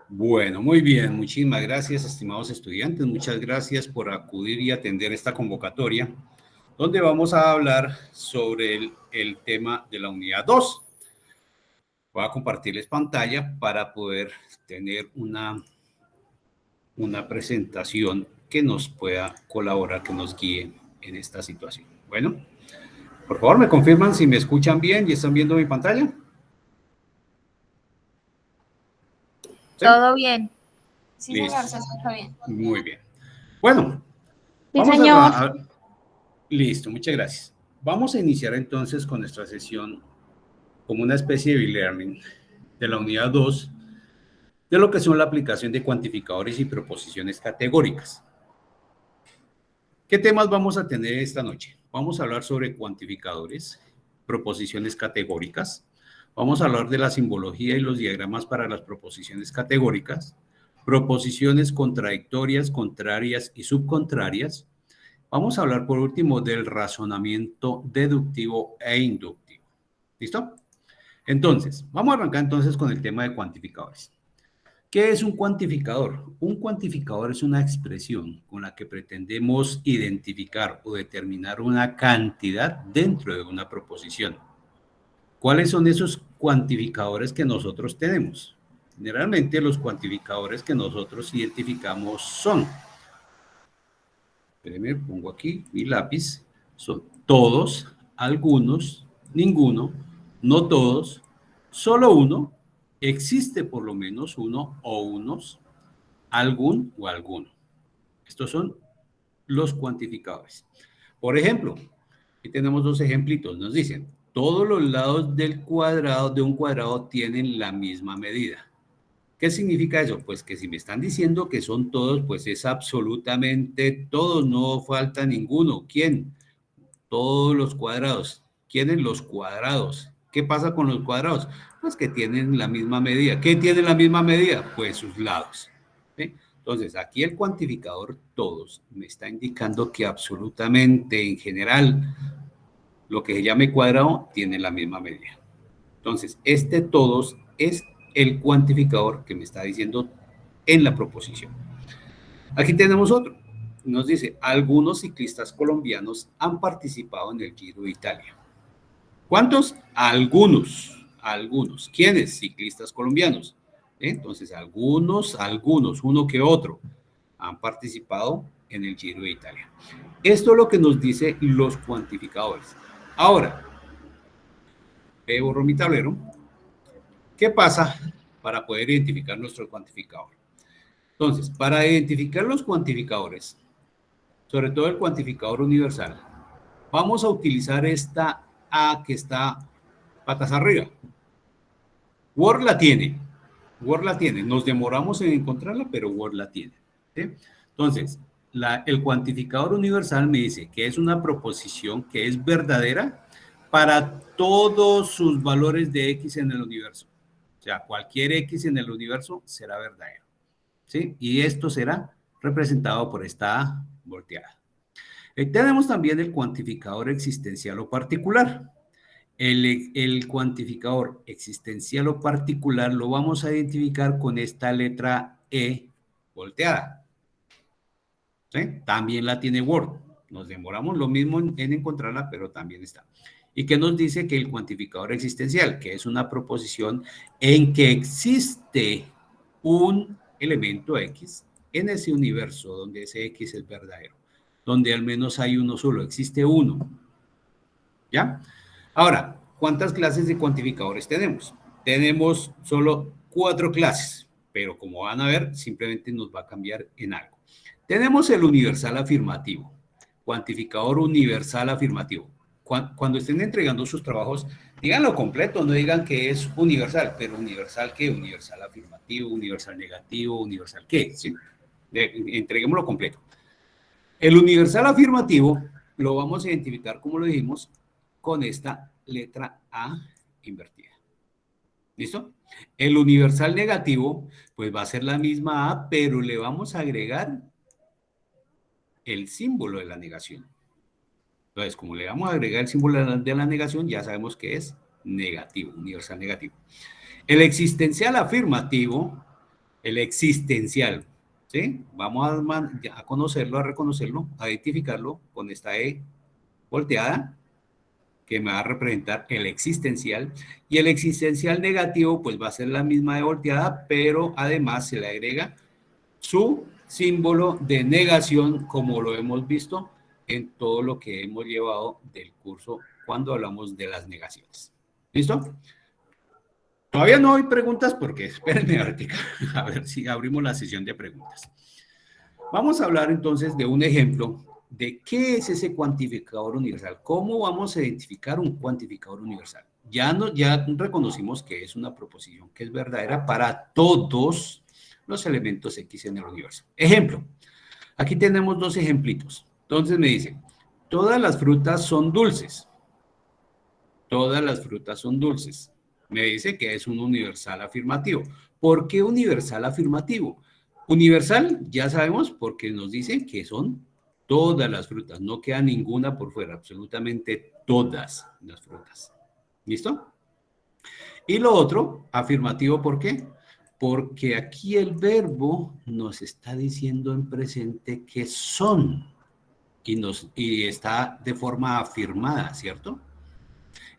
Bueno, muy bien. Muchísimas gracias, estimados estudiantes. Muchas gracias por acudir y atender esta convocatoria, donde vamos a hablar sobre el tema de la unidad 2. Voy a compartirles pantalla para poder tener una presentación que nos pueda colaborar, que nos guíe en esta situación. Bueno, por favor, me confirman si me escuchan bien y están viendo mi pantalla. ¿Sí? Todo bien. Sí, Listo. señor, se escucha bien. Muy bien. Bueno, Sí, vamos señor. Listo, muchas gracias. Vamos a iniciar entonces con nuestra sesión como una especie de e-learning de la unidad 2 de lo que son la aplicación de cuantificadores y proposiciones categóricas. ¿Qué temas vamos a tener esta noche? Vamos a hablar sobre cuantificadores, proposiciones categóricas. Vamos a hablar de la simbología y los diagramas para las proposiciones categóricas, proposiciones contradictorias, contrarias y subcontrarias. Vamos a hablar por último del razonamiento deductivo e inductivo. ¿Listo? Entonces, vamos a arrancar entonces con el tema de cuantificadores. ¿Qué es un cuantificador? Un cuantificador es una expresión con la que pretendemos identificar o determinar una cantidad dentro de una proposición. ¿Cuáles son esos cuantificadores que nosotros tenemos? Generalmente los cuantificadores que nosotros identificamos son, espérenme, pongo aquí mi lápiz, son todos, algunos, ninguno, no todos, solo uno, existe por lo menos uno o unos, algún o alguno. Estos son los cuantificadores. Por ejemplo, aquí tenemos dos ejemplitos. Nos dicen, todos los lados del cuadrado de un cuadrado tienen la misma medida. ¿Qué significa eso? Pues que si me están diciendo que son todos, pues es absolutamente todos, no falta ninguno. ¿Quién? Todos los cuadrados. ¿Quiénes? Los cuadrados. ¿Qué pasa con los cuadrados? Pues que tienen la misma medida. ¿Qué tienen la misma medida? Pues sus lados. ¿Sí? Entonces, aquí el cuantificador todos me está indicando que absolutamente en general lo que se llame cuadrado tiene la misma medida. Entonces, este todos es el cuantificador que me está diciendo en la proposición. Aquí tenemos otro. Nos dice, algunos ciclistas colombianos han participado en el Giro de Italia. ¿Cuántos? Algunos. ¿Quiénes? Ciclistas colombianos. Entonces, algunos, uno que otro, han participado en el Giro de Italia. Esto es lo que nos dice los cuantificadores. Ahora, borro mi tablero. ¿Qué pasa para poder identificar nuestro cuantificador? Entonces, para identificar los cuantificadores, sobre todo el cuantificador universal, vamos a utilizar esta A que está patas arriba. Word la tiene. Nos demoramos en encontrarla, pero Word la tiene. ¿Sí? Entonces, el cuantificador universal me dice que es una proposición que es verdadera para todos sus valores de X en el universo. O sea, cualquier X en el universo será verdadero. ¿Sí? Y esto será representado por esta A volteada. Tenemos también el cuantificador existencial o particular. El cuantificador existencial o particular lo vamos a identificar con esta letra E volteada. ¿Sí? También la tiene Word. Nos demoramos lo mismo en encontrarla, pero también está. ¿Y qué nos dice? Que el cuantificador existencial, que es una proposición en que existe un elemento X en ese universo donde ese X es verdadero, donde al menos hay uno solo, existe uno. ¿Ya? Ahora, ¿cuántas clases de cuantificadores tenemos? Tenemos solo 4 clases, pero como van a ver, simplemente nos va a cambiar en algo. Tenemos el universal afirmativo, cuantificador universal afirmativo. Cuando estén entregando sus trabajos, díganlo completo, no digan que es universal, pero universal ¿qué? Universal afirmativo, universal negativo, universal ¿qué? ¿Sí? Entreguémoslo completo. El universal afirmativo lo vamos a identificar, como lo dijimos, con esta letra A invertida. ¿Listo? El universal negativo, pues va a ser la misma A, pero le vamos a agregar el símbolo de la negación. Entonces, como le vamos a agregar el símbolo de la negación, ya sabemos que es negativo, universal negativo. El existencial afirmativo El existencial, ¿sí? Vamos a conocerlo, a reconocerlo, a identificarlo con esta E volteada, que me va a representar el existencial, y el existencial negativo pues va a ser la misma E volteada, pero además se le agrega su símbolo de negación, como lo hemos visto en todo lo que hemos llevado del curso cuando hablamos de las negaciones. ¿Listo? Todavía no hay preguntas porque espérenme ahorita, a ver si abrimos la sesión de preguntas. Vamos a hablar entonces de un ejemplo de qué es ese cuantificador universal. ¿Cómo vamos a identificar un cuantificador universal? Ya reconocimos que es una proposición que es verdadera para todos los elementos X en el universo. Ejemplo, aquí tenemos dos ejemplitos. Entonces me dice, todas las frutas son dulces. Todas las frutas son dulces. Me dice que es un universal afirmativo. ¿Por qué universal afirmativo? Universal, ya sabemos, porque nos dice que son todas las frutas, no queda ninguna por fuera, absolutamente todas las frutas. ¿Listo? Y lo otro, afirmativo, ¿por qué? Porque aquí el verbo nos está diciendo en presente que son y está de forma afirmada, ¿cierto?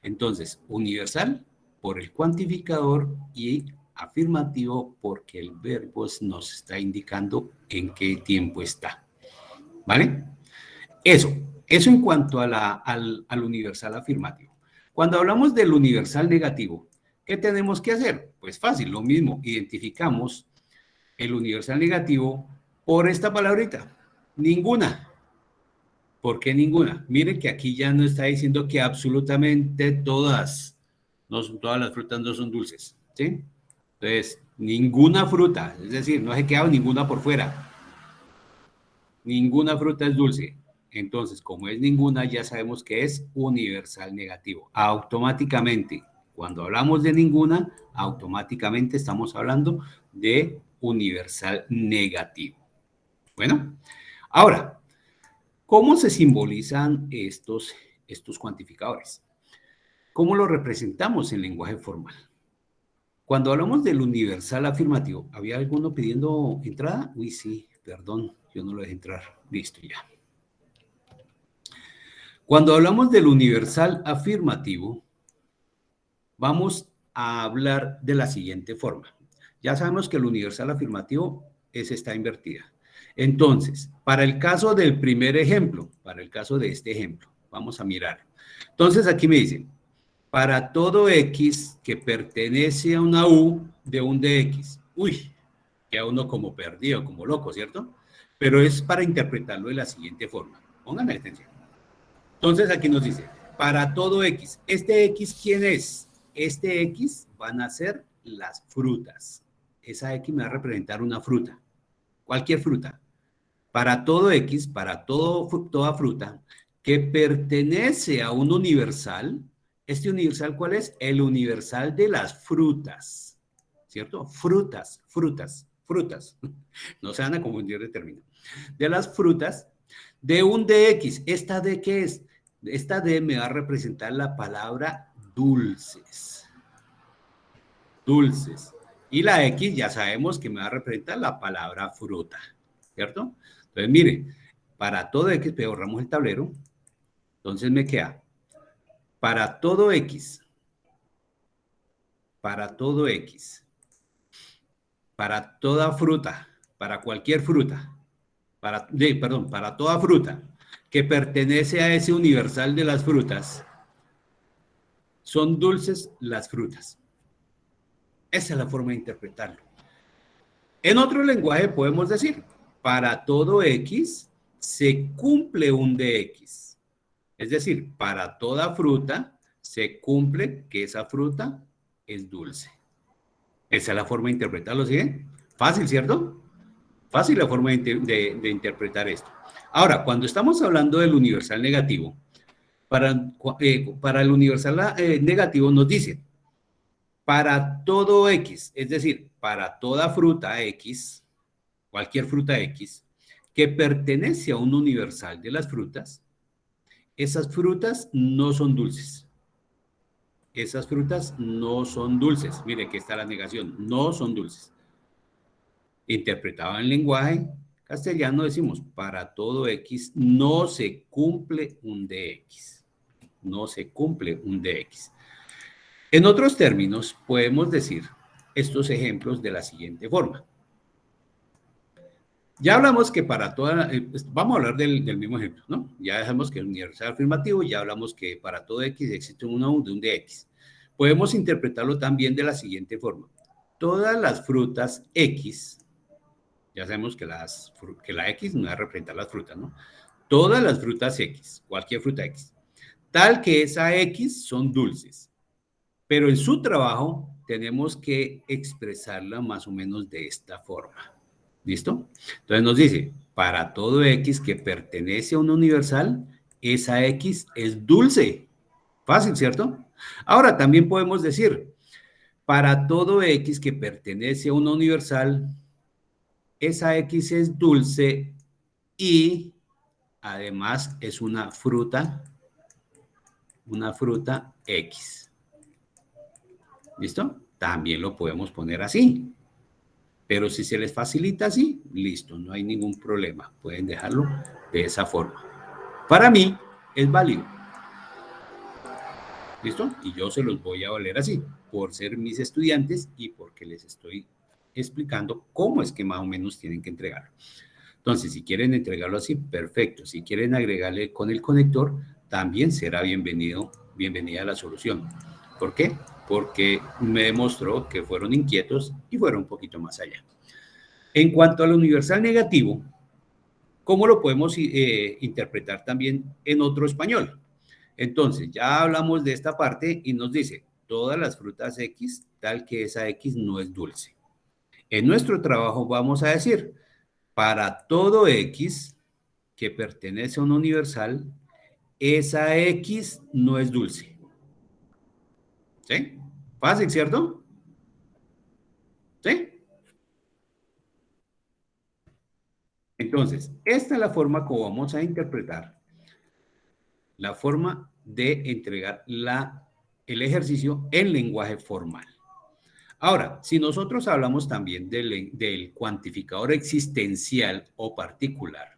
Entonces, universal por el cuantificador y afirmativo porque el verbo nos está indicando en qué tiempo está. ¿Vale? Eso en cuanto a al universal afirmativo. Cuando hablamos del universal negativo, ¿qué tenemos que hacer? Pues fácil, lo mismo, identificamos el universal negativo por esta palabrita, ninguna. ¿Por qué ninguna? Miren que aquí ya no está diciendo que absolutamente todas, no son, todas las frutas no son dulces, ¿sí? Entonces, ninguna fruta, es decir, no se queda ninguna por fuera. Ninguna fruta es dulce. Entonces, como es ninguna, ya sabemos que es universal negativo. Automáticamente, cuando hablamos de ninguna, automáticamente estamos hablando de universal negativo. Bueno, ahora, ¿cómo se simbolizan estos cuantificadores? ¿Cómo lo representamos en lenguaje formal? Cuando hablamos del universal afirmativo, ¿había alguno pidiendo entrada? Uy, sí, perdón, yo no lo dejé entrar. Listo, ya. Cuando hablamos del universal afirmativo, vamos a hablar de la siguiente forma. Ya sabemos que el universal afirmativo está invertida. Entonces, para el caso del primer ejemplo, para el caso de este ejemplo, vamos a mirar. Entonces, aquí me dicen, para todo X que pertenece a una U de un dx. Uy, queda uno como perdido, como loco, ¿cierto? Pero es para interpretarlo de la siguiente forma. Pónganme atención. Entonces aquí nos dice, para todo X. ¿Este X quién es? Este X van a ser las frutas. Esa X me va a representar una fruta. Cualquier fruta. Para todo X, para toda fruta que pertenece a un universal. ¿Este universal cuál es? El universal de las frutas. ¿Cierto? Frutas. No se van a confundir de término. De las frutas de un dx. ¿Esta D qué es? Esta D me va a representar la palabra dulces. Dulces. Y la X ya sabemos que me va a representar la palabra fruta. ¿Cierto? Entonces, mire, para todo X, borramos el tablero. Entonces me queda, para todo X, para todo X, para toda fruta, para cualquier fruta, para toda fruta que pertenece a ese universal de las frutas, son dulces las frutas. Esa es la forma de interpretarlo. En otro lenguaje podemos decir, para todo X se cumple un dx. Es decir, para toda fruta se cumple que esa fruta es dulce. Esa es la forma de interpretarlo, ¿sí? Fácil, ¿cierto? Fácil la forma de interpretar esto. Ahora, cuando estamos hablando del universal negativo, para el universal negativo nos dice, para todo X, es decir, para toda fruta X, cualquier fruta X, que pertenece a un universal de las frutas, esas frutas no son dulces. Esas frutas no son dulces. Mire, que está la negación. No son dulces. Interpretado en lenguaje castellano decimos, para todo X no se cumple un dx. No se cumple un dx. En otros términos, podemos decir estos ejemplos de la siguiente forma. Ya hablamos que para toda, vamos a hablar del mismo ejemplo, ¿no? Ya dejamos que es universal afirmativo, ya hablamos que para todo X existe una U de un dx. Podemos interpretarlo también de la siguiente forma. Todas las frutas X, ya sabemos que la X no va a representar las frutas, ¿no? Todas las frutas X, cualquier fruta X, tal que esa X son dulces. Pero en su trabajo tenemos que expresarla más o menos de esta forma. ¿Listo? Entonces nos dice, para todo X que pertenece a un universal, esa X es dulce. Fácil, ¿cierto? Ahora también podemos decir, para todo X que pertenece a un universal, esa X es dulce y además es una fruta X. ¿Listo? También lo podemos poner así. Pero si se les facilita así, listo, no hay ningún problema. Pueden dejarlo de esa forma. Para mí es válido. ¿Listo? Y yo se los voy a valer así, por ser mis estudiantes y porque les estoy explicando cómo es que más o menos tienen que entregarlo. Entonces, si quieren entregarlo así, perfecto. Si quieren agregarle con el conector, también será bienvenida la solución. ¿Por qué? Porque me demostró que fueron inquietos y fueron un poquito más allá. En cuanto al universal negativo, ¿cómo lo podemos interpretar también en otro español? Entonces, ya hablamos de esta parte y nos dice, todas las frutas X, tal que esa X no es dulce. En nuestro trabajo vamos a decir, para todo X que pertenece a un universal, esa X no es dulce. ¿Sí? Fácil, ¿cierto? ¿Sí? Entonces, esta es la forma como vamos a interpretar la forma de entregar el ejercicio en lenguaje formal. Ahora, si nosotros hablamos también del cuantificador existencial o particular,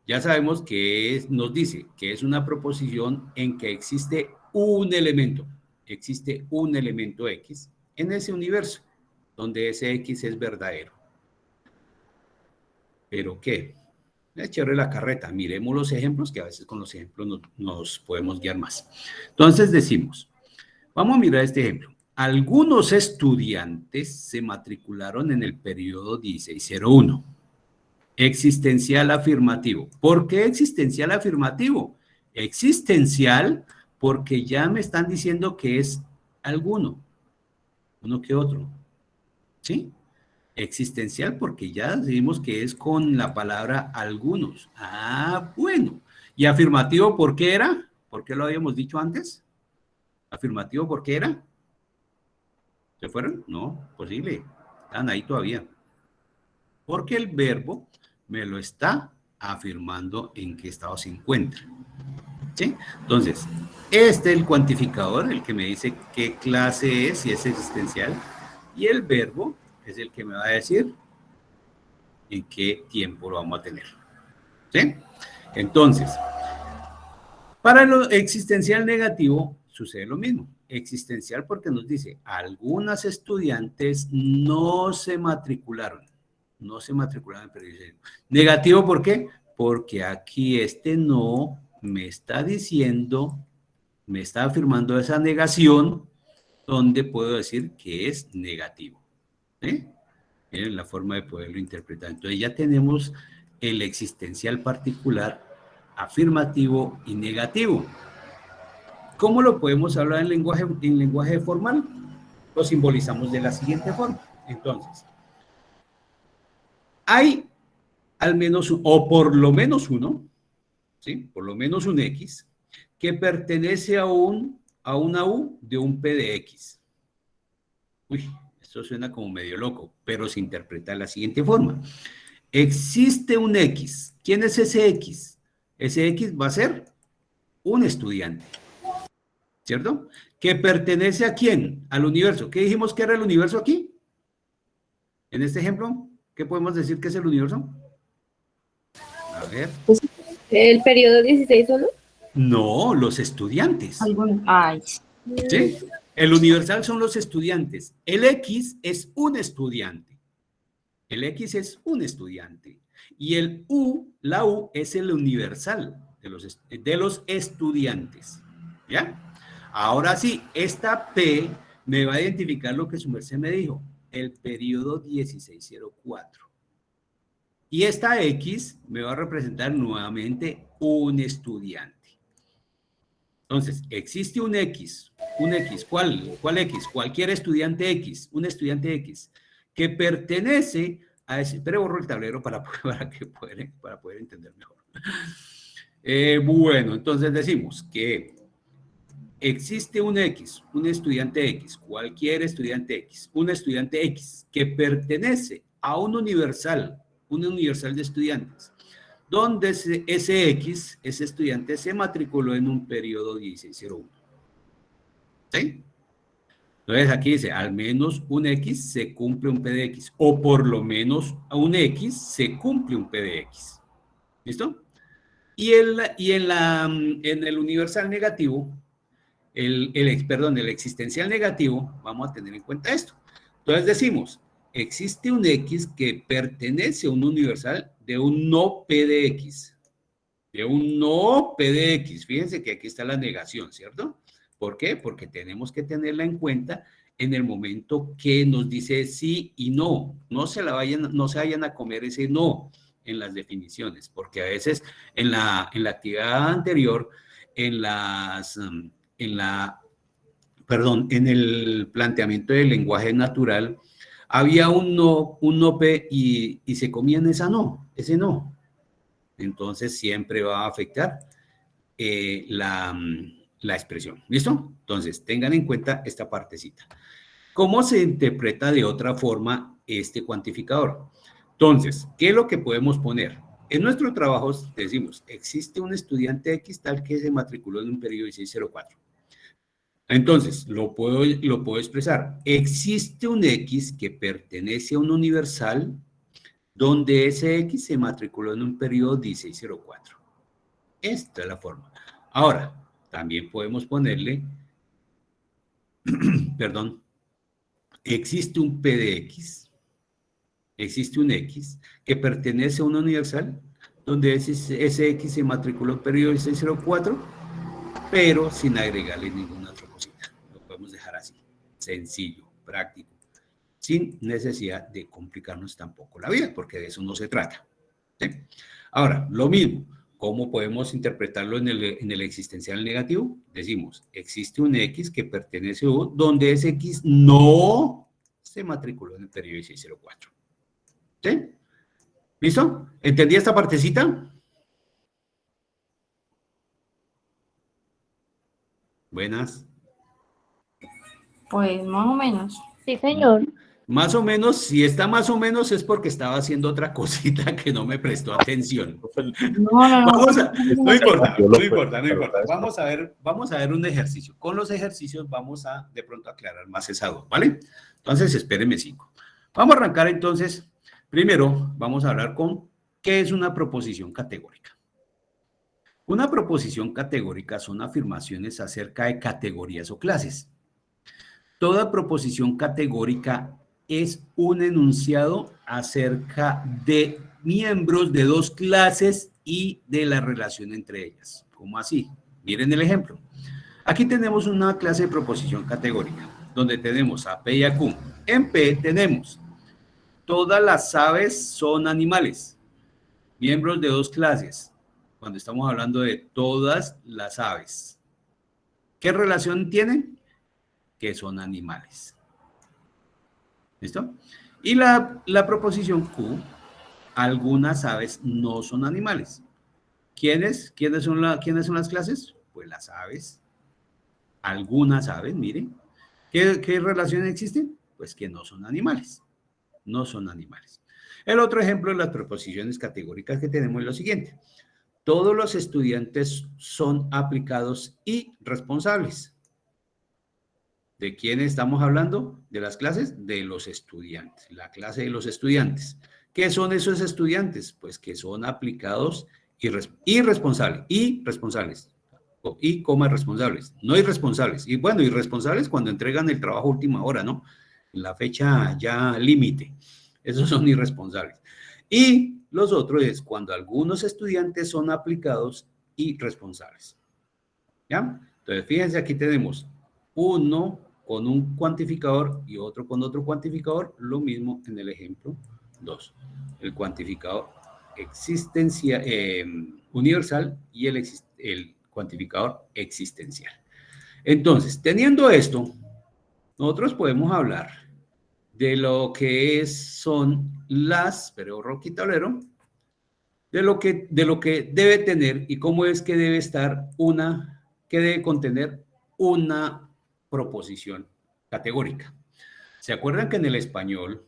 ya sabemos que nos dice que es una proposición en que existe un elemento X en ese universo, donde ese X es verdadero. ¿Pero qué? Es chévere la carreta, miremos los ejemplos, que a veces con los ejemplos nos podemos guiar más. Entonces decimos, vamos a mirar este ejemplo. Algunos estudiantes se matricularon en el periodo 1601. Existencial afirmativo. ¿Por qué existencial afirmativo? Existencial porque ya me están diciendo que es alguno, uno que otro. ¿Sí? Existencial porque ya decimos que es con la palabra algunos. Ah, bueno. ¿Y afirmativo por qué era? ¿Por qué lo habíamos dicho antes? ¿Afirmativo por qué era? ¿Se fueron? No, posible. Están ahí todavía. Porque el verbo me lo está afirmando en qué estado se encuentra. ¿Sí? Entonces, este es el cuantificador, el que me dice qué clase es, si es existencial, y el verbo es el que me va a decir en qué tiempo lo vamos a tener. ¿Sí? Entonces, para lo existencial negativo sucede lo mismo. Existencial porque nos dice, algunas estudiantes no se matricularon en periodismo. Negativo, ¿por qué? Porque aquí este no me está diciendo, me está afirmando esa negación, donde puedo decir que es negativo. ¿Sí? Miren la forma de poderlo interpretar. Entonces ya tenemos el existencial particular, afirmativo y negativo. ¿Cómo lo podemos hablar en lenguaje formal? Lo simbolizamos de la siguiente forma. Entonces, hay al menos, o por lo menos uno, ¿sí? Por lo menos un X, que pertenece a una U de un P de X. Uy, esto suena como medio loco, pero se interpreta de la siguiente forma. Existe un X. ¿Quién es ese X? Ese X va a ser un estudiante, ¿cierto? ¿Que pertenece a quién? Al universo. ¿Qué dijimos que era el universo aquí? En este ejemplo. ¿Qué podemos decir que es el universo? A ver. ¿El periodo 16 o no? No, los estudiantes. Ay, ¿Sí? El universal son los estudiantes. El X es un estudiante. El X es un estudiante. Y el U, la U, es el universal de los estudiantes. ¿Ya? Ahora sí, esta P me va a identificar lo que su merced me dijo, el periodo 1604. Y esta X me va a representar nuevamente un estudiante. Entonces, existe un X, ¿cuál X? Cualquier estudiante X, un estudiante X, que pertenece a ese, pero borro el tablero para poder entender mejor. Bueno, entonces decimos que existe un X, un estudiante X, cualquier estudiante X, un estudiante X que pertenece a un universal de estudiantes, donde ese X, ese estudiante, se matriculó en un periodo 1601. ¿Sí? Entonces aquí dice, al menos un X se cumple un P de X, o por lo menos a un X se cumple un P de X. ¿Listo? Y en el universal negativo, el existencial negativo, vamos a tener en cuenta esto. Entonces decimos, existe un X que pertenece a un universal de un no P de X. De un no P de X. Fíjense que aquí está la negación, ¿cierto? ¿Por qué? Porque tenemos que tenerla en cuenta en el momento que nos dice sí y no. No se vayan a comer ese no en las definiciones, porque a veces en la actividad anterior, en el planteamiento del lenguaje natural, había un no P y se comían ese no. Entonces siempre va a afectar la expresión. ¿Listo? Entonces, tengan en cuenta esta partecita. ¿Cómo se interpreta de otra forma este cuantificador? Entonces, ¿qué es lo que podemos poner? En nuestro trabajo decimos, existe un estudiante X tal que se matriculó en un periodo 1604. Entonces, lo puedo expresar. Existe un X que pertenece a un universal donde ese X se matriculó en un periodo 1604. Esta es la forma. Ahora, también podemos ponerle, perdón, existe un P de X, existe un X que pertenece a un universal donde ese X se matriculó en periodo 1604, pero sin agregarle ninguna otra cosita. Lo podemos dejar así, sencillo, práctico, sin necesidad de complicarnos tampoco la vida, porque de eso no se trata. ¿Sí? Ahora, lo mismo, ¿cómo podemos interpretarlo en el existencial negativo? Decimos, existe un X que pertenece a U, donde ese X no se matriculó en el periodo 1604. ¿Sí? ¿Listo? ¿Entendí esta partecita? Buenas. pues más o menos. Sí, señor. Más o menos, si está más o menos es porque estaba haciendo otra cosita que no me prestó atención. No. No importa. Vamos a ver un ejercicio. Con los ejercicios vamos a de pronto aclarar más esa duda, ¿vale? Entonces, espérenme 5. Vamos a arrancar entonces. Primero, vamos a hablar con qué es una proposición categórica. Una proposición categórica son afirmaciones acerca de categorías o clases. Toda proposición categórica es un enunciado acerca de miembros de dos clases y de la relación entre ellas. ¿Cómo así? Miren el ejemplo. Aquí tenemos una clase de proposición categórica, donde tenemos a P y a Q. En P tenemos, todas las aves son animales, miembros de dos clases, cuando estamos hablando de todas las aves. ¿Qué relación tienen? Que son animales. ¿Listo? Y la proposición Q, algunas aves no son animales. ¿Quiénes son las clases? Pues las aves. Algunas aves, miren. ¿Qué relación existen? Pues que no son animales. No son animales. El otro ejemplo de las proposiciones categóricas que tenemos es lo siguiente. Todos los estudiantes son aplicados y responsables. ¿De quién estamos hablando? ¿De las clases? De los estudiantes. La clase de los estudiantes. ¿Qué son esos estudiantes? Pues que son aplicados y responsables, no irresponsables. Y bueno, irresponsables cuando entregan el trabajo a última hora, ¿no? La fecha ya límite. Esos son irresponsables. Y los otros es cuando algunos estudiantes son aplicados y responsables. ¿Ya? Entonces, fíjense, aquí tenemos uno con un cuantificador y otro con otro cuantificador, lo mismo en el ejemplo 2. El cuantificador universal y el cuantificador existencial. Entonces, teniendo esto, nosotros podemos hablar de lo que son pero Rocky Tablero, de lo que debe tener y cómo es que debe estar que debe contener una proposición categórica. ¿Se acuerdan que en el español,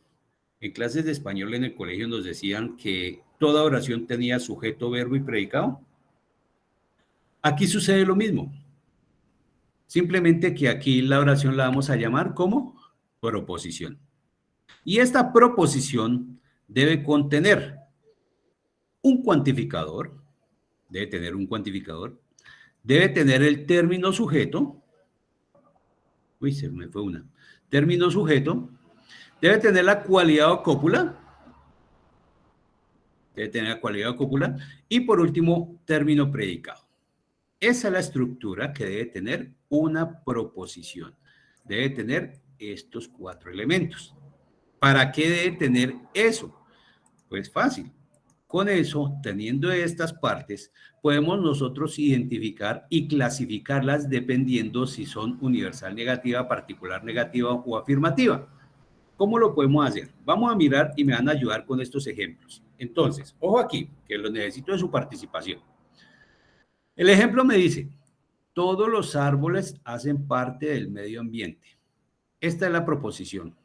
en clases de español en el colegio nos decían que toda oración tenía sujeto, verbo y predicado? Aquí sucede lo mismo. Simplemente que aquí la oración la vamos a llamar como proposición. Y esta proposición debe contener un cuantificador, debe tener un cuantificador, debe tener el término sujeto, uy, se me fue una, término sujeto, debe tener la cualidad o cópula, y por último, término predicado. Esa es la estructura que debe tener una proposición. Debe tener estos 4 elementos. ¿Para qué debe tener eso? Pues fácil. Con eso, teniendo estas partes, podemos nosotros identificar y clasificarlas dependiendo si son universal negativa, particular negativa o afirmativa. ¿Cómo lo podemos hacer? Vamos a mirar y me van a ayudar con estos ejemplos. Entonces, ojo aquí, que lo necesito de su participación. El ejemplo me dice, todos los árboles hacen parte del medio ambiente. Esta es la proposición.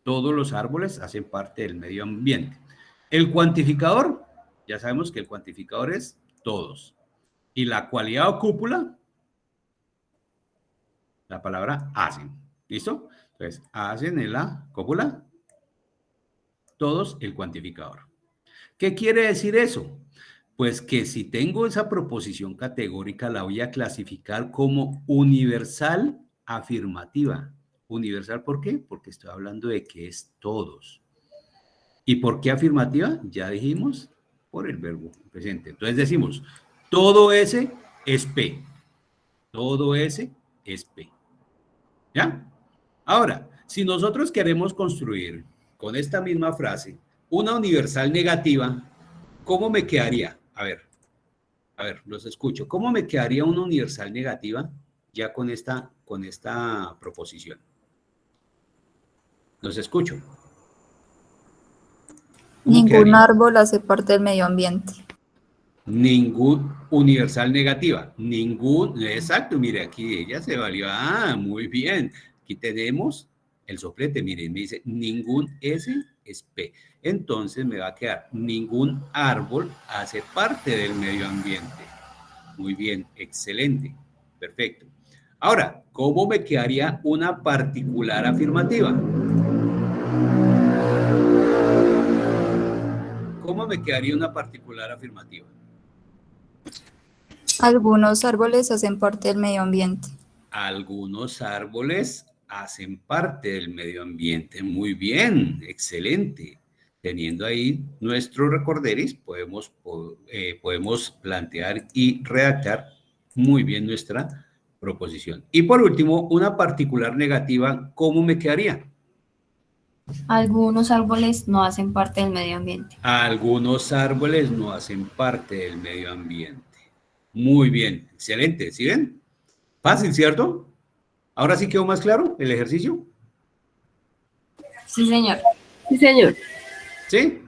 Todos los árboles hacen parte del medio ambiente. El cuantificador, ya sabemos que el cuantificador es todos. Y la cualidad o cúpula, la palabra hacen. ¿Listo? Entonces, hacen en la cópula, todos el cuantificador. ¿Qué quiere decir eso? Pues que si tengo esa proposición categórica, la voy a clasificar como universal afirmativa. ¿Universal por qué? Porque estoy hablando de que es todos. ¿Y por qué afirmativa? Ya dijimos, por el verbo presente. Entonces decimos, todo S es P. Todo S es P. ¿Ya? Ahora, si nosotros queremos construir con esta misma frase una universal negativa, ¿cómo me quedaría? A ver, los escucho. ¿Cómo me quedaría una universal negativa ya con esta proposición? Los escucho. Ningún árbol hace parte del medio ambiente. Ningún universal negativa. Exacto, mire, aquí ella se valió. Ah, muy bien. Aquí tenemos el soplete, miren, me dice, ningún S es P. Entonces me va a quedar, ningún árbol hace parte del medio ambiente. Muy bien, excelente, perfecto. Ahora, ¿cómo me quedaría una particular afirmativa? ¿Cómo me quedaría una particular afirmativa? Algunos árboles hacen parte del medio ambiente. Algunos árboles hacen parte del medio ambiente. Muy bien, excelente. Teniendo ahí nuestro recorderis, podemos plantear y redactar muy bien nuestra proposición. Y por último, una particular negativa, ¿cómo me quedaría? Algunos árboles no hacen parte del medio ambiente. Algunos árboles no hacen parte del medio ambiente. Muy bien, excelente. ¿Sí ven? Fácil, ¿cierto? ¿Ahora sí quedó más claro el ejercicio? Sí, señor. Sí, señor. ¿Sí?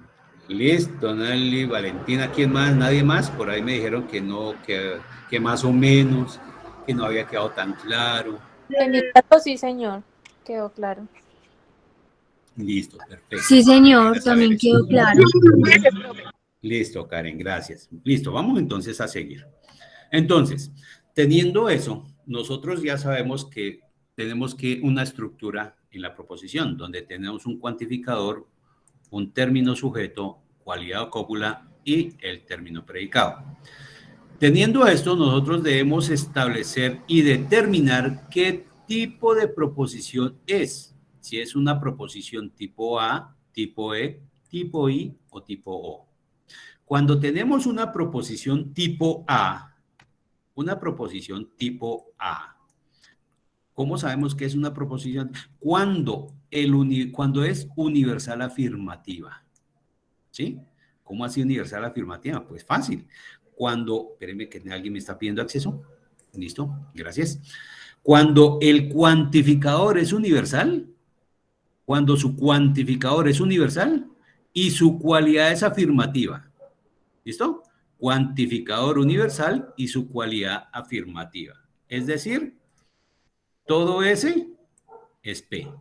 Listo, Nelly, Valentina, ¿quién más? ¿Nadie más? Por ahí me dijeron que no, que más o menos, que no había quedado tan claro. Sí, señor. Quedó claro. Listo, perfecto. Sí, señor, Gracias, también Alex. quedó claro. Listo, Karen, gracias. Listo, vamos entonces a seguir. Entonces, teniendo eso, nosotros ya sabemos que tenemos una estructura en la proposición, donde tenemos un cuantificador, un término sujeto, cualidad o cópula y el término predicado. Teniendo esto, nosotros debemos establecer y determinar qué tipo de proposición es. Si es una proposición tipo A, tipo E, tipo I o tipo O. Cuando tenemos una proposición tipo A, ¿cómo sabemos que es una proposición? Cuando es universal afirmativa. ¿Sí? ¿Cómo así universal afirmativa? Pues fácil. Espérenme que alguien me está pidiendo acceso. Listo, gracias. Cuando el cuantificador es universal, cuando su cuantificador es universal y su cualidad es afirmativa. ¿Listo? Cuantificador universal y su cualidad afirmativa. Es decir, todo S es P.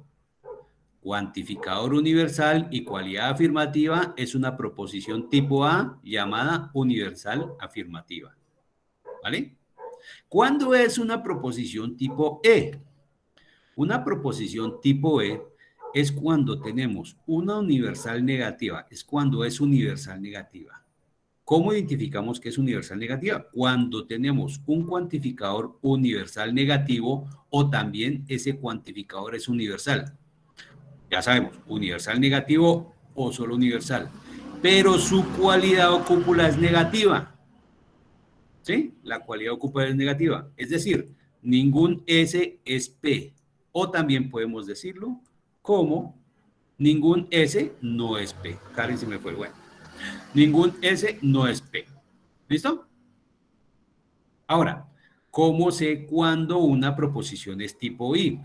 Cuantificador universal y cualidad afirmativa es una proposición tipo A llamada universal afirmativa. ¿Vale? ¿Cuándo es una proposición tipo E? Una proposición tipo E es cuando tenemos una universal negativa, es cuando es universal negativa. ¿Cómo identificamos que es universal negativa? Cuando tenemos un cuantificador universal negativo o también ese cuantificador es universal. Ya sabemos, universal negativo o solo universal. Pero su cualidad o cúpula es negativa. ¿Sí? La cualidad o cúpula es negativa. Es decir, ningún S es P. O también podemos decirlo como ningún S no es P. Karen se me fue. Bueno. Ningún S no es P. ¿Listo? Ahora, ¿cómo sé cuándo una proposición es tipo I?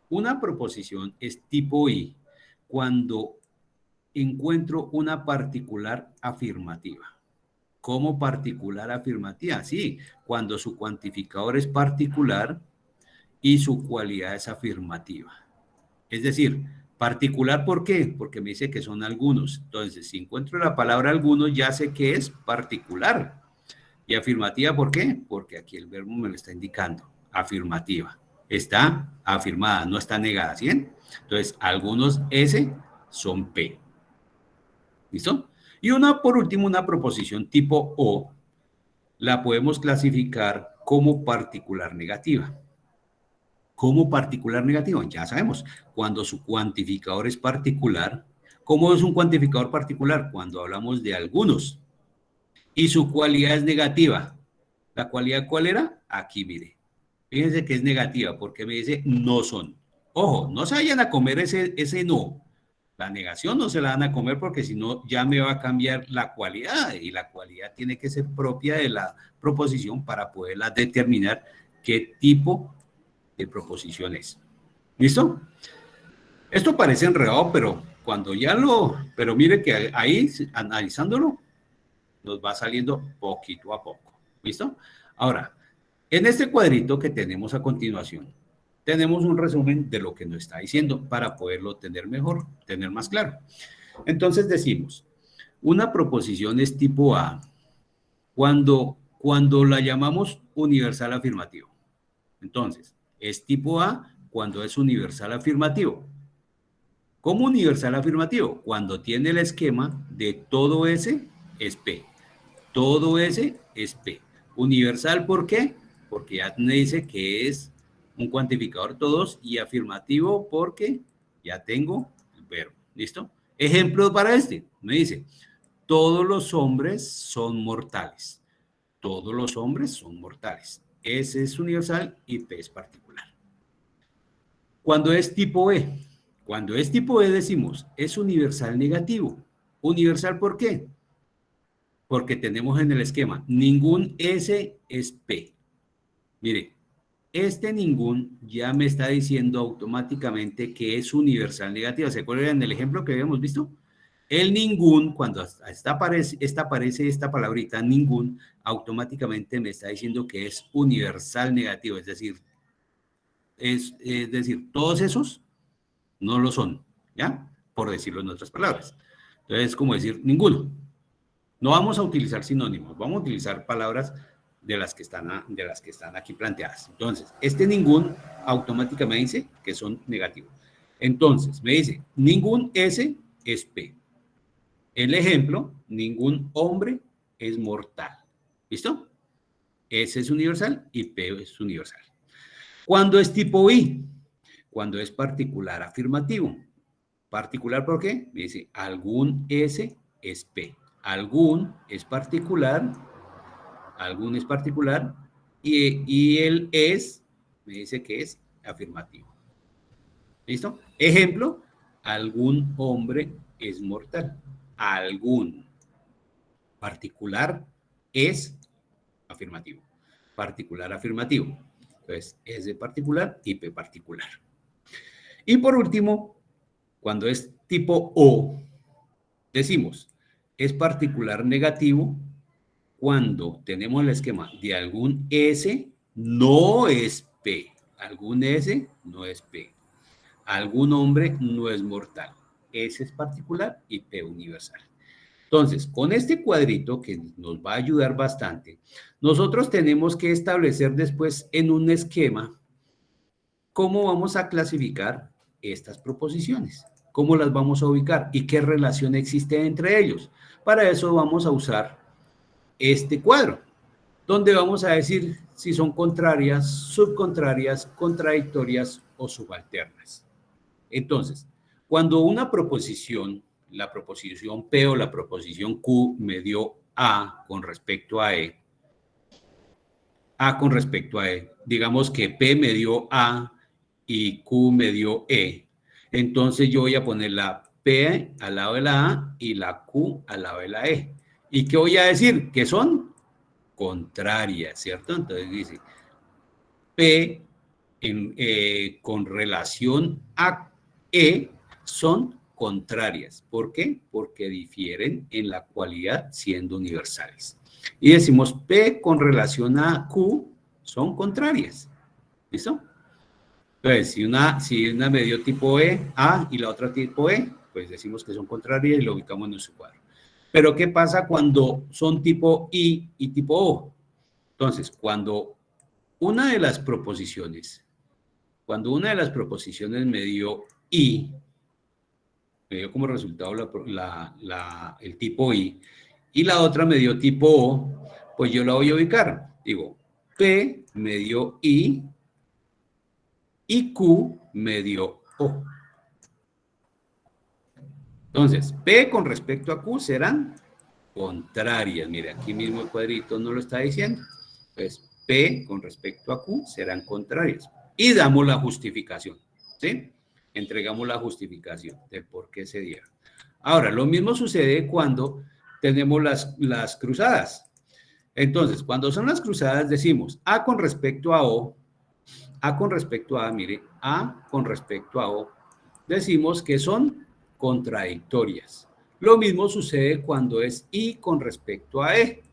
Una proposición es tipo I cuando encuentro una particular afirmativa. ¿Cómo particular afirmativa? Sí, cuando su cuantificador es particular y su cualidad es afirmativa. Es decir, particular, ¿por qué? Porque me dice que son algunos. Entonces, si encuentro la palabra algunos, ya sé que es particular. Y afirmativa, ¿por qué? Porque aquí el verbo me lo está indicando. Afirmativa. Está afirmada, no está negada, ¿sí? Entonces, algunos S son P. ¿Listo? Y por último, una proposición tipo O, la podemos clasificar como particular negativa. ¿Cómo particular negativo? Ya sabemos, cuando su cuantificador es particular. ¿Cómo es un cuantificador particular? Cuando hablamos de algunos. Y su cualidad es negativa. ¿La cualidad cuál era? Aquí, mire. Fíjense que es negativa porque me dice no son. Ojo, no se vayan a comer ese no. La negación no se la van a comer porque si no ya me va a cambiar la cualidad y la cualidad tiene que ser propia de la proposición para poderla determinar qué tipo de proposición es. ¿Listo? Esto parece enredado, pero pero mire que ahí analizándolo nos va saliendo poquito a poco. ¿Listo? Ahora, en este cuadrito que tenemos a continuación, tenemos un resumen de lo que nos está diciendo para poderlo tener mejor, tener más claro. Entonces decimos, una proposición es tipo A cuando la llamamos universal afirmativo. Entonces, es tipo A cuando es universal afirmativo. ¿Cómo universal afirmativo? Cuando tiene el esquema de todo S es P. Todo S es P. Universal, ¿por qué? Porque ya me dice que es un cuantificador todos y afirmativo porque ya tengo el verbo. ¿Listo? Ejemplo para este. Me dice, todos los hombres son mortales. Todos los hombres son mortales. S es universal y P es particular. Cuando es tipo E. Cuando es tipo E decimos, es universal negativo. ¿Universal por qué? Porque tenemos en el esquema, ningún S es P. Mire, este ningún ya me está diciendo automáticamente que es universal negativa. ¿Se acuerdan del ejemplo que habíamos visto? El ningún, cuando aparece esta palabrita ningún, automáticamente me está diciendo que es universal negativo. Es decir, todos esos no lo son, ¿ya? Por decirlo en otras palabras. Entonces, es como decir ninguno. No vamos a utilizar sinónimos, vamos a utilizar palabras de las que están aquí planteadas. Entonces, este ningún automáticamente me dice que son negativos. Entonces, me dice, ningún S es P. el ejemplo, ningún hombre es mortal. ¿Listo? S es universal y P es universal. ¿Cuándo es tipo I? Cuando es particular afirmativo. ¿Particular por qué? Me dice, algún S es P. Algún es particular y el es, me dice que es afirmativo. ¿Listo? Ejemplo, algún hombre es mortal. Algún. Particular es afirmativo. Particular afirmativo. Entonces, S de particular y P particular. Y por último, cuando es tipo O, decimos, es particular negativo cuando tenemos el esquema de algún S no es P. Algún S no es P. Algún hombre no es mortal. S es particular y P universal. Entonces, con este cuadrito que nos va a ayudar bastante, nosotros tenemos que establecer después en un esquema cómo vamos a clasificar estas proposiciones, cómo las vamos a ubicar y qué relación existe entre ellos. Para eso vamos a usar este cuadro, donde vamos a decir si son contrarias, subcontrarias, contradictorias o subalternas. Entonces, cuando una proposición, la proposición P o la proposición Q me dio A con respecto a E, digamos que P me dio A y Q me dio E, entonces yo voy a poner la P al lado de la A y la Q al lado de la E. ¿Y qué voy a decir? Que son contrarias, ¿cierto? Entonces dice, P con relación a E son contrarias. ¿Por qué? Porque difieren en la cualidad siendo universales. Y decimos P con relación a Q son contrarias. ¿Listo? Entonces, si una me dio tipo E, A y la otra tipo E, pues decimos que son contrarias y lo ubicamos en nuestro cuadro. Pero ¿qué pasa cuando son tipo I y tipo O? Entonces, cuando una de las proposiciones me dio I, me dio como resultado el tipo I, y la otra me dio tipo O, pues yo la voy a ubicar. Digo, P me dio I y Q me dio O. Entonces, P con respecto a Q serán contrarias. Mire, aquí mismo el cuadrito no lo está diciendo. Entonces, P con respecto a Q serán contrarias. Y damos la justificación, ¿sí? Entregamos la justificación de por qué se dieron. Ahora, lo mismo sucede cuando tenemos las cruzadas. Entonces, cuando son las cruzadas, decimos A con respecto a O, A con respecto a, mire, A con respecto a O, decimos que son contradictorias. Lo mismo sucede cuando es I con respecto a E,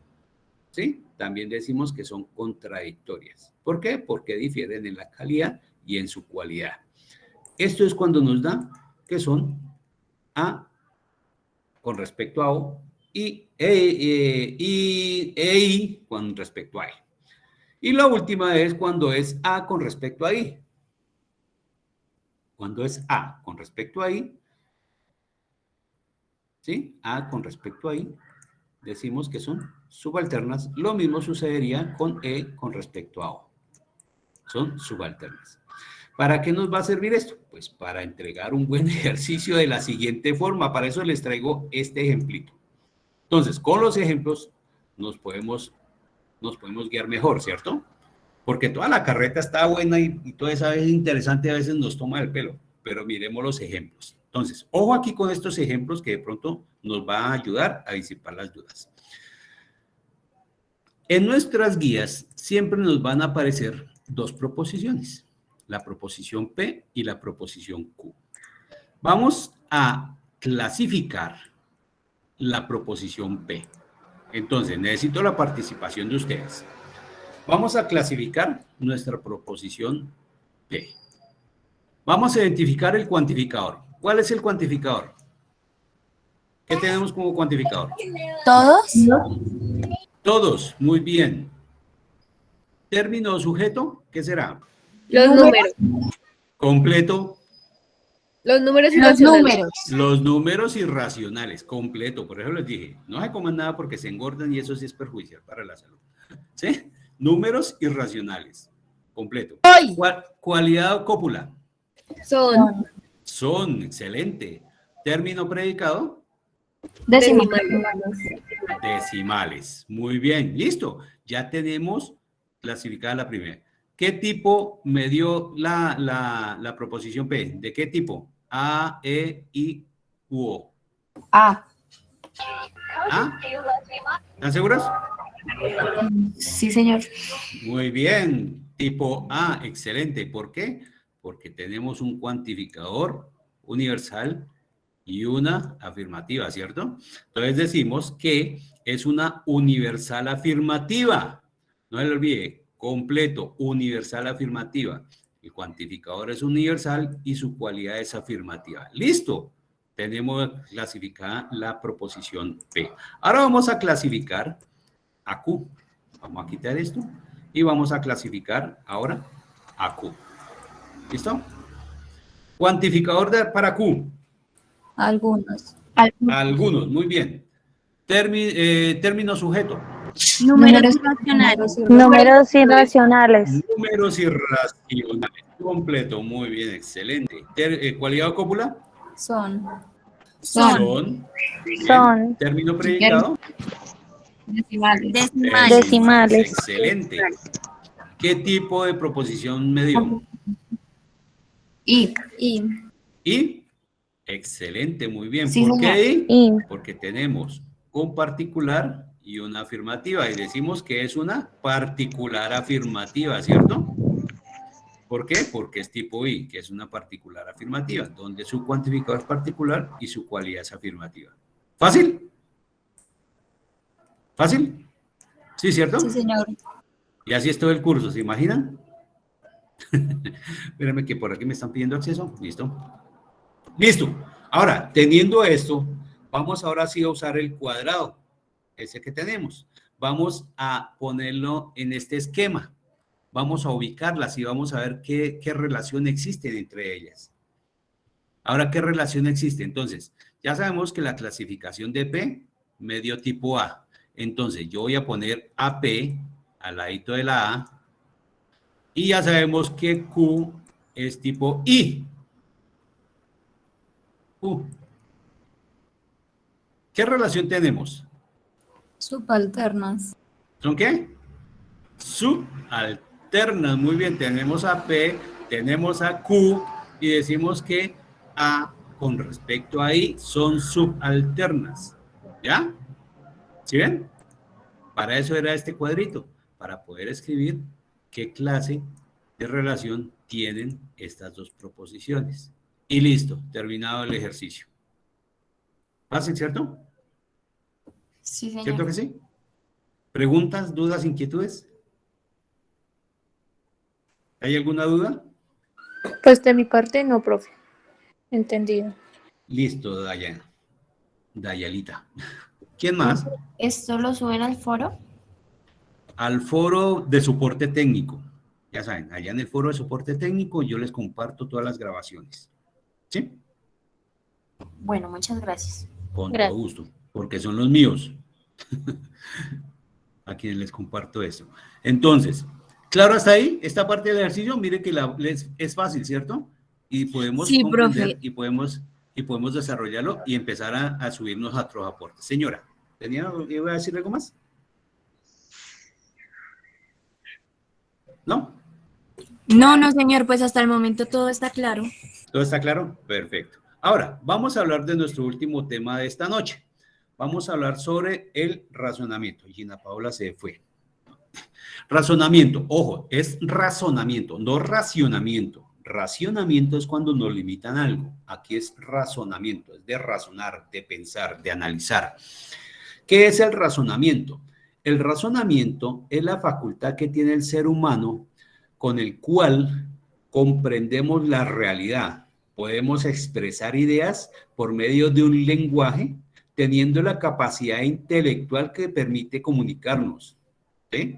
¿sí? También decimos que son contradictorias. ¿Por qué? Porque difieren en la calidad y en su cualidad. Esto es cuando nos da que son A con respecto a O y I con respecto a E. Y la última es cuando es A con respecto a I. Cuando es A con respecto a I, ¿sí? A con respecto a I, decimos que son subalternas. Lo mismo sucedería con E con respecto a O. Son subalternas. ¿Para qué nos va a servir esto? Pues para entregar un buen ejercicio de la siguiente forma. Para eso les traigo este ejemplito. Entonces, con los ejemplos nos podemos guiar mejor, ¿cierto? Porque toda la carreta está buena y toda esa vez interesante, a veces nos toma el pelo. Pero miremos los ejemplos. Entonces, ojo aquí con estos ejemplos que de pronto nos va a ayudar a disipar las dudas. En nuestras guías siempre nos van a aparecer dos proposiciones, la proposición P y la proposición Q. Vamos a clasificar la proposición P. Entonces, necesito la participación de ustedes. Vamos a clasificar nuestra proposición P. Vamos a identificar el cuantificador. ¿Cuál es el cuantificador? ¿Qué tenemos como cuantificador? ¿Todos? Todos, muy bien. Término o sujeto, ¿qué será? Los números. Completo. Los números Los irracionales. números. Los números irracionales, completo. Por eso les dije, no se coman nada porque se engordan y eso sí es perjudicial para la salud. ¿Sí? Números irracionales, completo. Cualidad o cópula. Son Son, excelente. Término predicado, Decimales. decimales. Muy bien, listo. Ya tenemos clasificada la primera. ¿Qué tipo me dio la proposición P? ¿De qué tipo? A, E, I, U, O. A. ¿Ah? ¿Están seguros? Sí, señor. Muy bien. Tipo A, excelente. ¿Por qué? Porque tenemos un cuantificador universal y una afirmativa, ¿cierto? Entonces decimos que es una universal afirmativa. No se le olvide, completo, universal afirmativa. El cuantificador es universal y su cualidad es afirmativa. ¡Listo! Tenemos clasificada la proposición P. Ahora vamos a clasificar a Q. Vamos a quitar esto y vamos a clasificar ahora a Q. ¿Listo? Cuantificador para Q. Algunos. Algunos, muy bien. Término sujeto. Números irracionales. Números irracionales. Números irracionales. Completo, muy bien, excelente. Cualidad o cópula. Son. Son. Muy bien. Son. Término predicado. Decimales. Decimales. Excelente. ¿Qué tipo de proposición me dio? Y. Y. Excelente, muy bien. Sí, ¿Por qué señor. y? Y. Porque tenemos un particular y una afirmativa. Y decimos que es una particular afirmativa, ¿cierto? ¿Por qué? Porque es tipo I, que es una particular afirmativa, donde su cuantificador es particular y su cualidad es afirmativa. ¿Fácil? ¿Fácil? Sí, ¿cierto? Sí, señor. Y así es todo el curso, ¿se imaginan? Espérenme que por aquí me están pidiendo acceso. Listo. Listo. Ahora, teniendo esto, vamos ahora sí a usar el cuadrado, ese que tenemos. Vamos a ponerlo en este esquema. Vamos a ubicarlas y vamos a ver qué relación existe entre ellas. Ahora, ¿qué relación existe? Entonces, ya sabemos que la clasificación de P me dio tipo A. Entonces, yo voy a poner AP al ladito de la A. Y ya sabemos que Q es tipo I. ¿Qué relación tenemos? Subalternas. ¿Son qué? Subalternas. Muy bien, tenemos a P, tenemos a Q y decimos que A con respecto a I son subalternas. ¿Ya? ¿Sí ven? Para eso era este cuadrito, para poder escribir qué clase de relación tienen estas dos proposiciones. Y listo, terminado el ejercicio. ¿Fácil, cierto? Sí, señor. ¿Cierto que sí? ¿Preguntas, dudas, inquietudes? ¿Hay alguna duda? Pues de mi parte no, profe. Entendido. Listo, Dayana. Dayalita. ¿Quién más? ¿Esto lo suben al foro? Al foro de soporte técnico. Ya saben, allá en el foro de soporte técnico yo les comparto todas las grabaciones. ¿Sí? Bueno, muchas gracias. Con Gracias. todo gusto, porque son los míos. A quienes les comparto esto. Entonces, claro, hasta ahí, esta parte del ejercicio, mire que es fácil, ¿cierto? Y podemos Sí, comprender profe. y podemos desarrollarlo y empezar a subirnos a otros aportes. Señora, ¿iba a decir algo más? ¿No? No, señor, pues hasta el momento todo está claro. ¿Todo está claro? Perfecto. Ahora, vamos a hablar de nuestro último tema de esta noche. Vamos a hablar sobre el razonamiento. Gina Paola se fue. Razonamiento, ojo, es razonamiento, no racionamiento. Racionamiento es cuando nos limitan algo. Aquí es razonamiento, es de razonar, de pensar, de analizar. ¿Qué es el razonamiento? El razonamiento es la facultad que tiene el ser humano con el cual comprendemos la realidad. Podemos expresar ideas por medio de un lenguaje, teniendo la capacidad intelectual que permite comunicarnos. ¿Sí?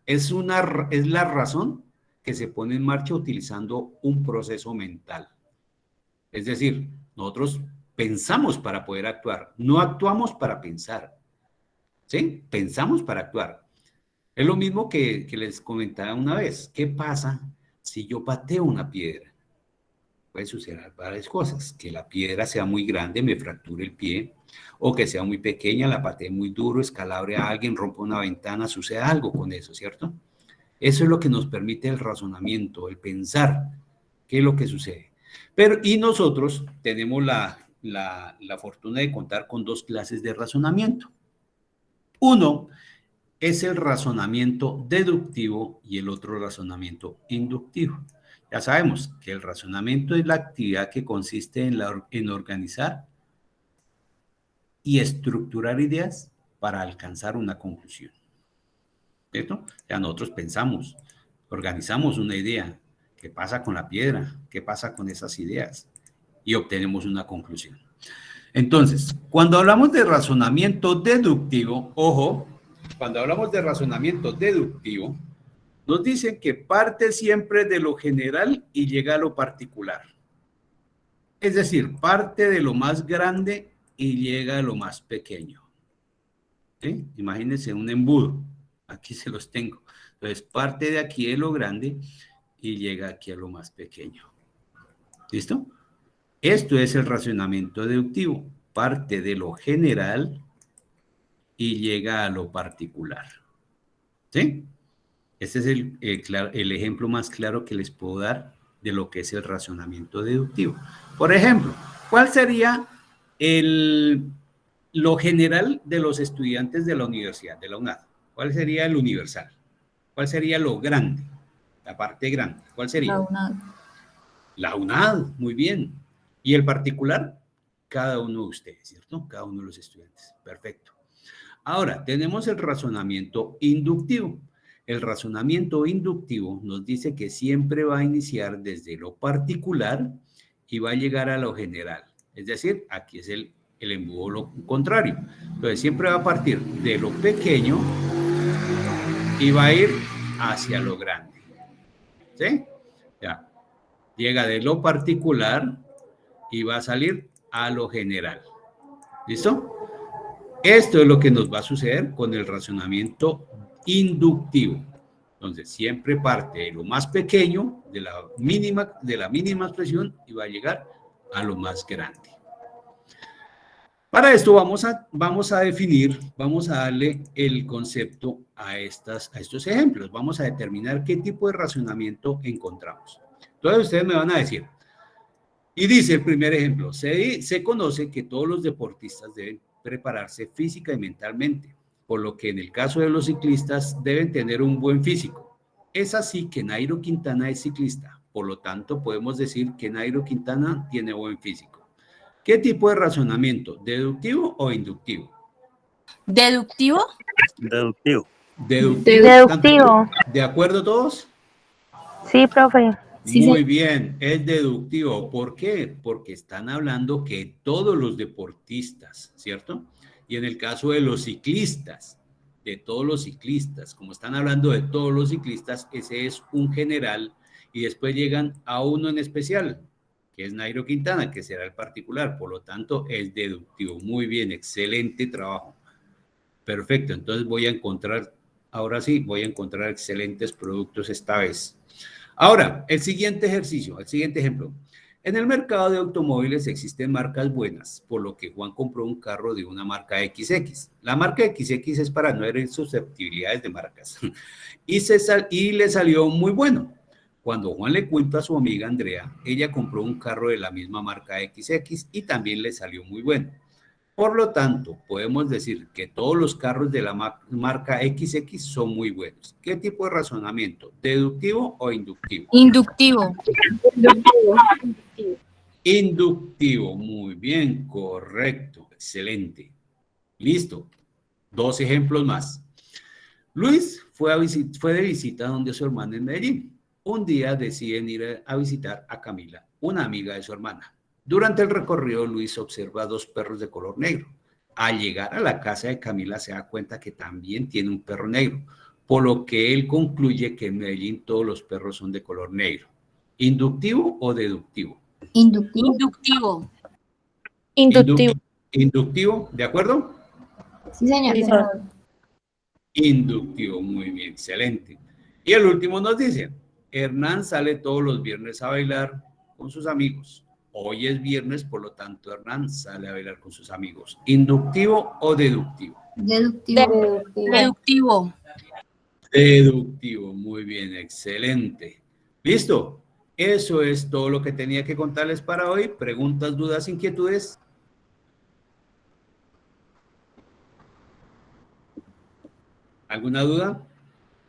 Es la razón que se pone en marcha utilizando un proceso mental. Es decir, nosotros pensamos para poder actuar, no actuamos para pensar. ¿Sí? Pensamos para actuar. Es lo mismo que les comentaba una vez. ¿Qué pasa si yo pateo una piedra? Puede suceder varias cosas. Que la piedra sea muy grande, me fracture el pie, o que sea muy pequeña, la patee muy duro, escalabre a alguien, rompa una ventana, sucede algo con eso, ¿cierto? Eso es lo que nos permite el razonamiento, el pensar qué es lo que sucede. Y nosotros tenemos la fortuna de contar con dos clases de razonamiento. Uno es el razonamiento deductivo y el otro razonamiento inductivo. Ya sabemos que el razonamiento es la actividad que consiste en organizar y estructurar ideas para alcanzar una conclusión. ¿Cierto? Ya nosotros pensamos, organizamos una idea. ¿Qué pasa con la piedra? ¿Qué pasa con esas ideas? Y obtenemos una conclusión. Entonces, cuando hablamos de razonamiento deductivo, ojo, cuando hablamos de razonamiento deductivo, nos dicen que parte siempre de lo general y llega a lo particular. Es decir, parte de lo más grande y llega a lo más pequeño. ¿Sí? Imagínense un embudo. Aquí se los tengo. Entonces, parte de aquí de lo grande y llega aquí a lo más pequeño. ¿Listo? Esto es el razonamiento deductivo. Parte de lo general y llega a lo particular. ¿Sí? Este es el ejemplo más claro que les puedo dar de lo que es el razonamiento deductivo. Por ejemplo, ¿cuál sería lo general de los estudiantes de la universidad, de la UNAD? ¿Cuál sería el universal? ¿Cuál sería lo grande? La parte grande. ¿Cuál sería? La UNAD. La UNAD, muy bien. ¿Y el particular? Cada uno de ustedes, ¿cierto? Cada uno de los estudiantes. Perfecto. Ahora, tenemos el razonamiento inductivo. El razonamiento inductivo nos dice que siempre va a iniciar desde lo particular y va a llegar a lo general. Es decir, aquí es el embudo lo contrario. Entonces, siempre va a partir de lo pequeño y va a ir hacia lo grande. ¿Sí? Ya. Llega de lo particular y va a salir a lo general. ¿Listo? Esto es lo que nos va a suceder con el razonamiento inductivo. Entonces, siempre parte de lo más pequeño, de la mínima expresión, y va a llegar a lo más grande. Para esto vamos a definir, vamos a darle el concepto a estos ejemplos. Vamos a determinar qué tipo de razonamiento encontramos. Entonces, ustedes me van a decir, y dice el primer ejemplo, se conoce que todos los deportistas deben prepararse física y mentalmente, por lo que en el caso de los ciclistas deben tener un buen físico. Es así que Nairo Quintana es ciclista, por lo tanto podemos decir que Nairo Quintana tiene buen físico. ¿Qué tipo de razonamiento? ¿Deductivo o inductivo? ¿Deductivo? Deductivo. Deductivo. ¿De acuerdo todos? Sí, profe. Sí, Muy bien, es deductivo. ¿Por qué? Porque están hablando que todos los deportistas, ¿cierto? Y en el caso de los ciclistas, de todos los ciclistas, como están hablando de todos los ciclistas, ese es un general y después llegan a uno en especial, que es Nairo Quintana, que será el particular, por lo tanto es deductivo. Muy bien, excelente trabajo. Perfecto, entonces ahora sí, voy a encontrar excelentes productos esta vez. Ahora, el siguiente ejemplo. En el mercado de automóviles existen marcas buenas, por lo que Juan compró un carro de una marca XX. La marca XX es para no herir susceptibilidades de marcas. Y le salió muy bueno. Cuando Juan le cuenta a su amiga Andrea, ella compró un carro de la misma marca XX y también le salió muy bueno. Por lo tanto, podemos decir que todos los carros de la marca XX son muy buenos. ¿Qué tipo de razonamiento? ¿Deductivo o inductivo? Inductivo. Inductivo, muy bien, correcto, excelente. Listo, 2 ejemplos más. Luis fue de visita donde su hermana en Medellín. Un día deciden ir a visitar a Camila, una amiga de su hermana. Durante el recorrido, Luis observa 2 perros de color negro. Al llegar a la casa de Camila, se da cuenta que también tiene un perro negro, por lo que él concluye que en Medellín todos los perros son de color negro. ¿Inductivo o deductivo? Inductivo. Inductivo. Inductivo. Inductivo, ¿de acuerdo? Sí, señor. Sí, señor. Inductivo, muy bien, excelente. Y el último nos dice, Hernán sale todos los viernes a bailar con sus amigos. Hoy es viernes, por lo tanto, Hernán sale a bailar con sus amigos. ¿Inductivo o deductivo? Deductivo. Deductivo. Deductivo, muy bien, excelente. ¿Listo? Eso es todo lo que tenía que contarles para hoy. ¿Preguntas, dudas, inquietudes? ¿Alguna duda?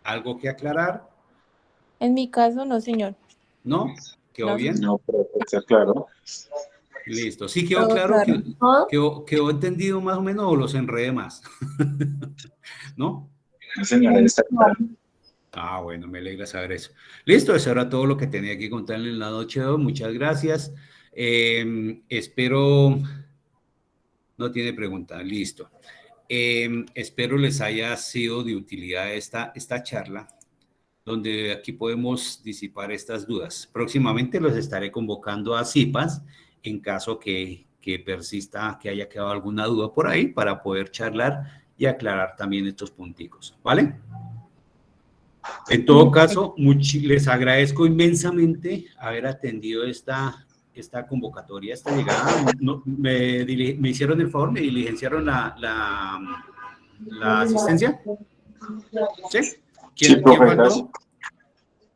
¿Algo que aclarar? En mi caso, no, señor. ¿No? ¿Quedó No, bien? No, pero está claro. Listo. ¿Sí quedó Todo claro? claro. ¿Todo? ¿Quedó entendido más o menos o los enredé más? ¿No? No, señora, está claro. Ah, bueno, me alegra saber eso. Listo, eso era todo lo que tenía que contarle en la noche de hoy. Muchas gracias. Espero... No tiene pregunta. Listo. Espero les haya sido de utilidad esta charla, donde aquí podemos disipar estas dudas. Próximamente los estaré convocando a CIPAS en caso que persista, que haya quedado alguna duda por ahí para poder charlar y aclarar también estos punticos, ¿vale? En todo caso, les agradezco inmensamente haber atendido esta convocatoria, esta llegada. Me hicieron el favor, me diligenciaron la asistencia. ¿Sí? Sí, ¿Quién profe, faltó? gracias.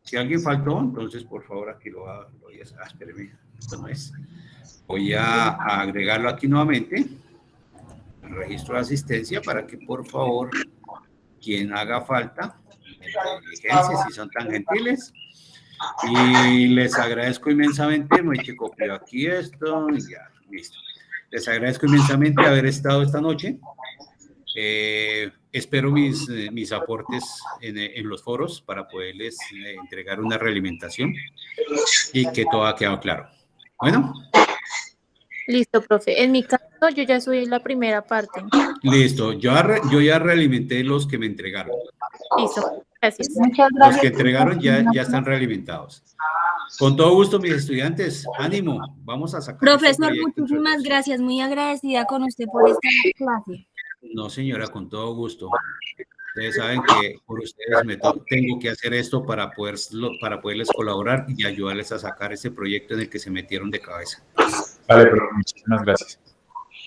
Si alguien faltó, entonces por favor aquí lo voy a... espéreme, esto no es. Voy a agregarlo aquí nuevamente, el registro de asistencia, para que por favor, quien haga falta, diligencia, si son tan gentiles. Y les agradezco inmensamente, me he copiado aquí esto y ya, listo. Les agradezco inmensamente haber estado esta noche. Espero mis aportes en los foros para poderles entregar una realimentación y que todo ha quedado claro. Bueno. listo, profe. En mi caso, yo ya subí la primera parte. Listo. Yo ya realimenté los que me entregaron. Listo. Gracias. Muchas Los gracias. que entregaron ya están realimentados. Con todo gusto, mis estudiantes. Ánimo. Vamos a sacar este Profesor, proyecto entre muchísimas todos. gracias. Muy agradecida con usted por esta clase. No, señora, con todo gusto. Ustedes saben que por ustedes tengo que hacer esto para poderles colaborar y ayudarles a sacar ese proyecto en el que se metieron de cabeza. Vale, profe, muchísimas gracias.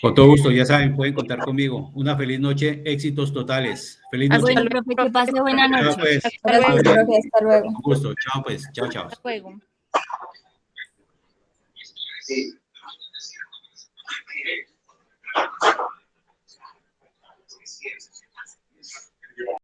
Con todo gusto, ya saben, pueden contar conmigo. Una feliz noche, éxitos totales. Feliz noche. Bueno, profe, que pase buena Chao, noche. pues. Hasta luego. Gracias, profe. Hasta luego. Con gusto. Chao, pues. Chao, chao. Hasta luego. Sí.